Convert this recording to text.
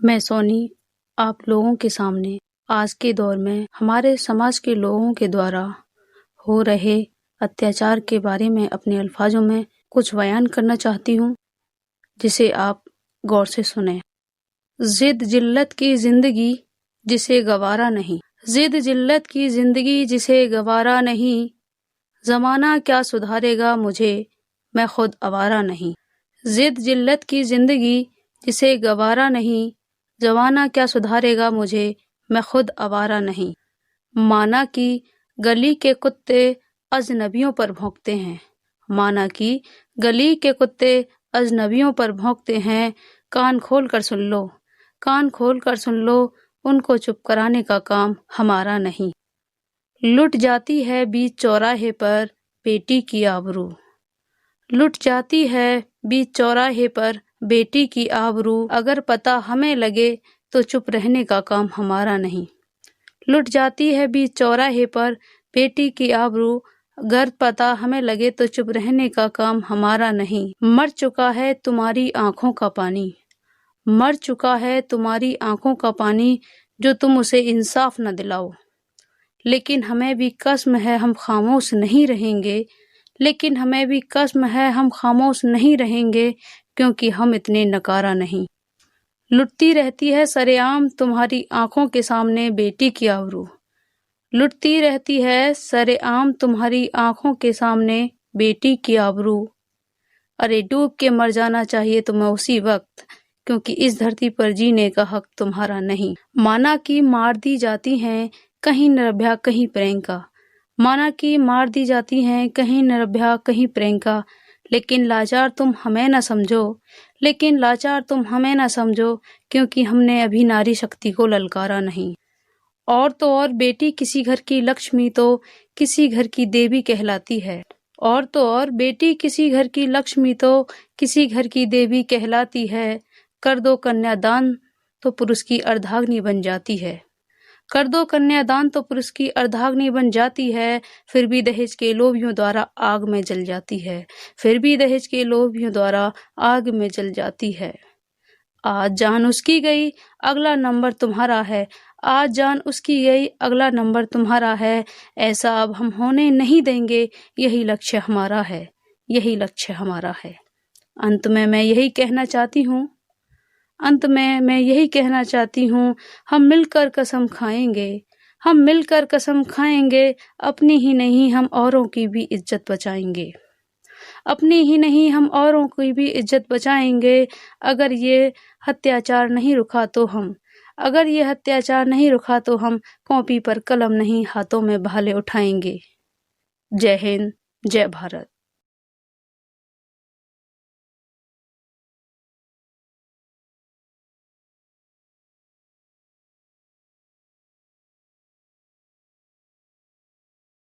मैं सोनी आप लोगों के सामने आज के दौर में हमारे समाज के लोगों के द्वारा हो रहे अत्याचार के बारे में अपने अल्फाजों में कुछ बयान करना चाहती हूँ, जिसे आप गौर से सुने। जिद जिल्लत की जिंदगी जिसे गवारा नहीं, जिद जिल्लत की जिंदगी जिसे गवारा नहीं, जमाना क्या सुधारेगा मुझे, मैं खुद आवारा नहीं। जिद जिल्लत की जिंदगी जिसे गवारा नहीं, जमाना क्या सुधारेगा मुझे, मैं खुद आवारा नहीं। माना कि गली के कुत्ते अजनबियों पर भौंकते हैं, माना कि गली के कुत्ते अजनबियों पर भौंकते हैं। कान खोल कर सुन लो, कान खोल कर सुन लो, उनको चुप कराने का काम हमारा नहीं। लुट जाती है बीच चौराहे पर बेटी की आबरू, लुट जाती है बीच चौराहे पर बेटी की आबरू, अगर पता हमें लगे तो चुप रहने का काम हमारा नहीं। लुट जाती है बीच चौराहे पर बेटी की आबरू, अगर पता हमें लगे तो चुप रहने का काम हमारा नहीं। मर चुका है तुम्हारी आंखों का पानी, मर चुका है तुम्हारी आंखों का पानी, जो तुम उसे इंसाफ न दिलाओ। लेकिन हमें भी कसम है हम खामोश नहीं रहेंगे, लेकिन हमें भी कसम है हम खामोश नहीं रहेंगे, क्योंकि हम इतने नकारा नहीं। लुटती रहती है सरेआम तुम्हारी आंखों के सामने बेटी की आबरू, लुटती रहती है सरेआम तुम्हारी आंखों के सामने बेटी की आबरू। अरे डूब के मर जाना चाहिए तुम्हें उसी वक्त, क्योंकि इस धरती पर जीने का हक तुम्हारा नहीं। माना कि मार दी जाती हैं कहीं निर्भया कहीं प्रियंका, माना कि मार दी जाती हैं कहीं निर्भया कहीं प्रियंका, लेकिन लाचार तुम हमें न समझो, लेकिन लाचार तुम हमें न समझो, क्योंकि हमने अभी नारी शक्ति को ललकारा नहीं। और तो और बेटी किसी घर की लक्ष्मी तो किसी घर की देवी कहलाती है, और तो और बेटी किसी घर की लक्ष्मी तो किसी घर की देवी कहलाती है। कर दो कन्यादान तो पुरुष की अर्धांगिनी बन जाती है, कर दो कन्यादान तो पुरुष की अर्धांगिनी बन जाती है, फिर भी दहेज के लोभियों द्वारा आग में जल जाती है, फिर भी दहेज के लोभियों द्वारा आग में जल जाती है। आज जान उसकी गई अगला नंबर तुम्हारा है, आज जान उसकी गई अगला नंबर तुम्हारा है, ऐसा अब हम होने नहीं देंगे, यही लक्ष्य हमारा है, यही लक्ष्य हमारा है। अंत में मैं यही कहना चाहती हूँ, अंत में मैं यही कहना चाहती हूँ, हम मिलकर कसम खाएंगे, हम मिलकर कसम खाएंगे, अपनी ही नहीं हम औरों की भी इज्जत बचाएंगे, अपनी ही नहीं हम औरों की भी इज्जत बचाएंगे। अगर ये अत्याचार नहीं रुका तो हम, अगर ये अत्याचार नहीं रुका तो हम कॉपी पर कलम नहीं हाथों में भाले उठाएंगे। जय हिंद, जय भारत।